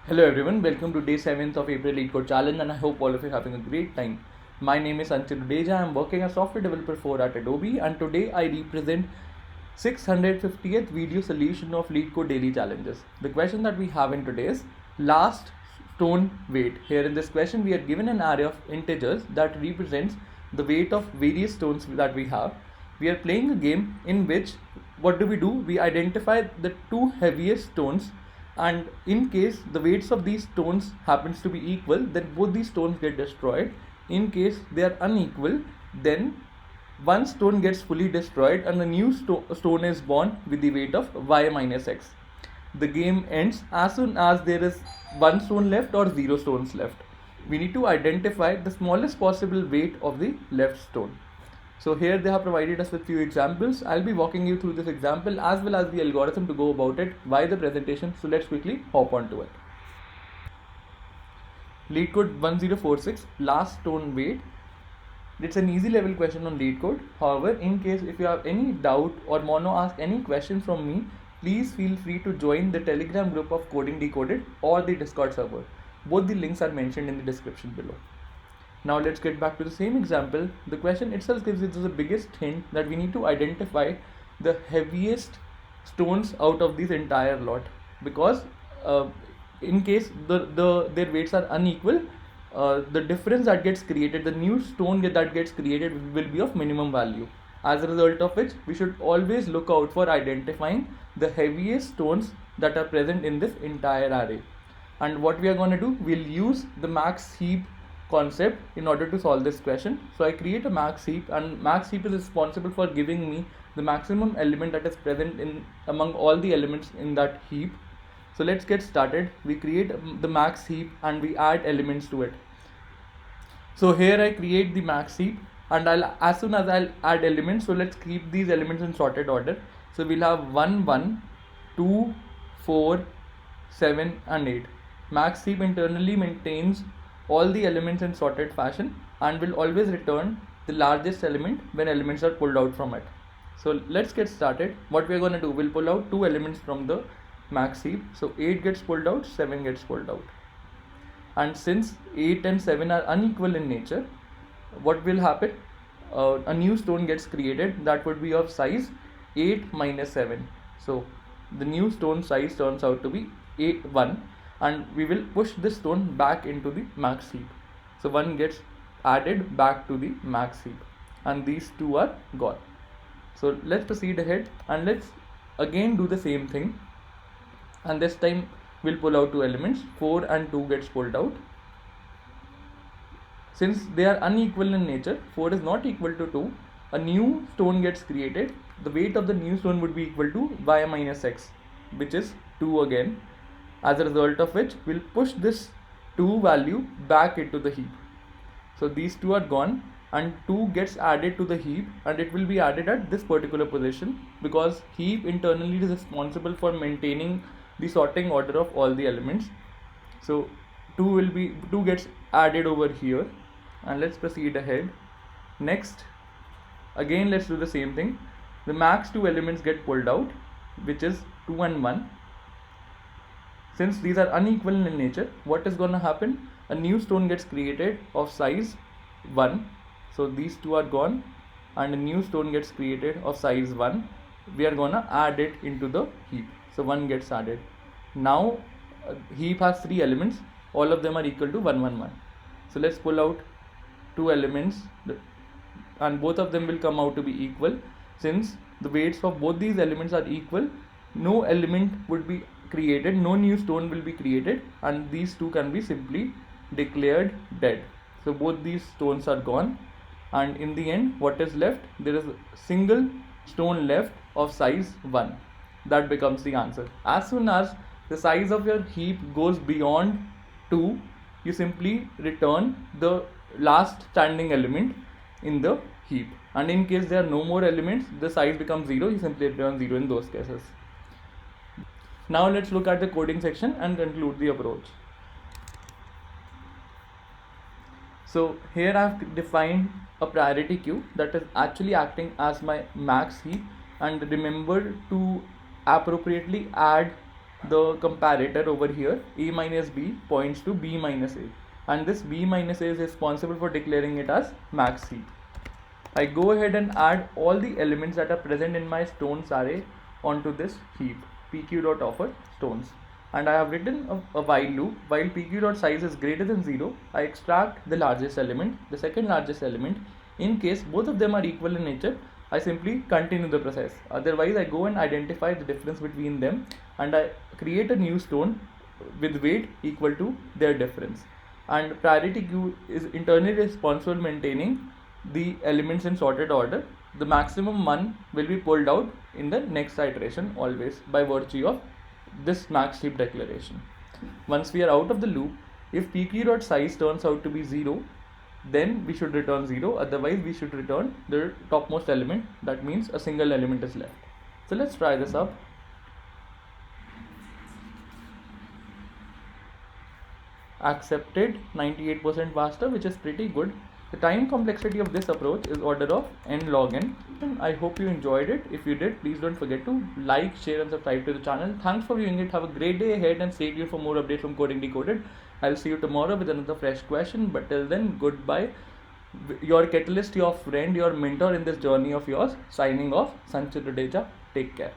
Hello everyone, welcome to day 7th of April Leetcode challenge and I hope all of you are having a great time. My name is Anchal Udeja, I am working as software developer 4 at Adobe and today I represent 650th video solution of Leetcode daily challenges. The question that we have in today is last stone weight. Here in this question we are given an array of integers that represents the weight of various stones that we have. We are playing a game in which what do? We identify the two heaviest stones, and in case the weights of these stones happens to be equal, then both these stones get destroyed. In case they are unequal, then one stone gets fully destroyed and a new stone is born with the weight of y minus x. The game ends as soon as there is one stone left or zero stones left. We need to identify the smallest possible weight of the left stone. So here they have provided us with few examples. I'll be walking you through this example as well as the algorithm to go about it by the presentation. So let's quickly hop on to it. Leetcode 1046 last stone weight. It's an easy level question on Leetcode. However, in case if you have any doubt or want to ask any question from me, please feel free to join the Telegram group of Coding Decoded or the Discord server. Both the links are mentioned in the description below. Now let's get back to the same example. The question itself gives us the biggest hint that we need to identify the heaviest stones out of this entire lot, because in case their weights are unequal, the difference that gets created, the new stone that gets created will be of minimum value. As a result of which, we should always look out for identifying the heaviest stones that are present in this entire array. And what we are going to do, we'll use the max heap concept in order to solve this question. So I create a max heap, and max heap is responsible for giving me the maximum element that is present in among all the elements in that heap. So let's get started. We create the max heap and we add elements to it. So here I create the max heap, and as soon as I'll add elements, so let's keep these elements in sorted order. So we'll have 1 1 2 4 7 and 8. Max heap internally maintains all the elements in sorted fashion and will always return the largest element when elements are pulled out from it. So let's get started. What we're going to do, we'll pull out two elements from the max heap. So 8 gets pulled out, 7 gets pulled out. And since 8 and 7 are unequal in nature, what will happen? A new stone gets created that would be of size 8 minus 7. So the new stone size turns out to be 1, and we will push this stone back into the max heap. So 1 gets added back to the max heap and these two are gone. So let's proceed ahead and let's again do the same thing, and this time we'll pull out two elements. 4 and 2 gets pulled out. Since they are unequal in nature, 4 is not equal to 2, a new stone gets created. The weight of the new stone would be equal to y minus x, which is 2 again. As a result of which, we'll push this 2 value back into the heap. So these two are gone and 2 gets added to the heap, and it will be added at this particular position because heap internally is responsible for maintaining the sorting order of all the elements. So 2 gets added over here, and let's proceed ahead. Next, again let's do the same thing. The max 2 elements get pulled out, which is 2 and 1. Since these are unequal in nature, what is going to happen? A new stone gets created of size 1. So these two are gone and a new stone gets created of size 1. We are going to add it into the heap. So 1 gets added. Now heap has 3 elements. All of them are equal to 1 1 1. So let's pull out 2 elements and both of them will come out to be equal. Since the weights of both these elements are equal, no element would be created, no new stone will be created, and these two can be simply declared dead. So both these stones are gone, and in the end what is left? There is a single stone left of size 1. That becomes the answer. As soon as the size of your heap goes beyond 2, you simply return the last standing element in the heap, and in case there are no more elements, the size becomes 0, you simply return 0 in those cases. Now let's look at the coding section and conclude the approach. So here I have defined a priority queue that is actually acting as my max heap, and remember to appropriately add the comparator over here, a minus b, points to b minus a, and this b minus a is responsible for declaring it as max heap. I go ahead and add all the elements that are present in my stones array onto this heap, pq.offer stones. And I have written a while loop. While pq.size is greater than 0, I extract the largest element, the second largest element. In case both of them are equal in nature, I simply continue the process. Otherwise, I go and identify the difference between them and I create a new stone with weight equal to their difference. And priority queue is internally responsible maintaining the elements in sorted order. The maximum one will be pulled out in the next iteration always by virtue of this max heap declaration. Once we are out of the loop, if pq.size turns out to be 0, then we should return 0, otherwise we should return the topmost element. That means a single element is left. So let's try this up. Accepted 98% faster, which is pretty good. The time complexity of this approach is order of n log n. I hope you enjoyed it. If you did, please don't forget to like, share and subscribe to the channel. Thanks for viewing it. Have a great day ahead and stay tuned for more updates from Coding Decoded. I'll see you tomorrow with another fresh question. But till then, goodbye. Your catalyst, your friend, your mentor in this journey of yours. Signing off, Sanchit Radeja. Take care.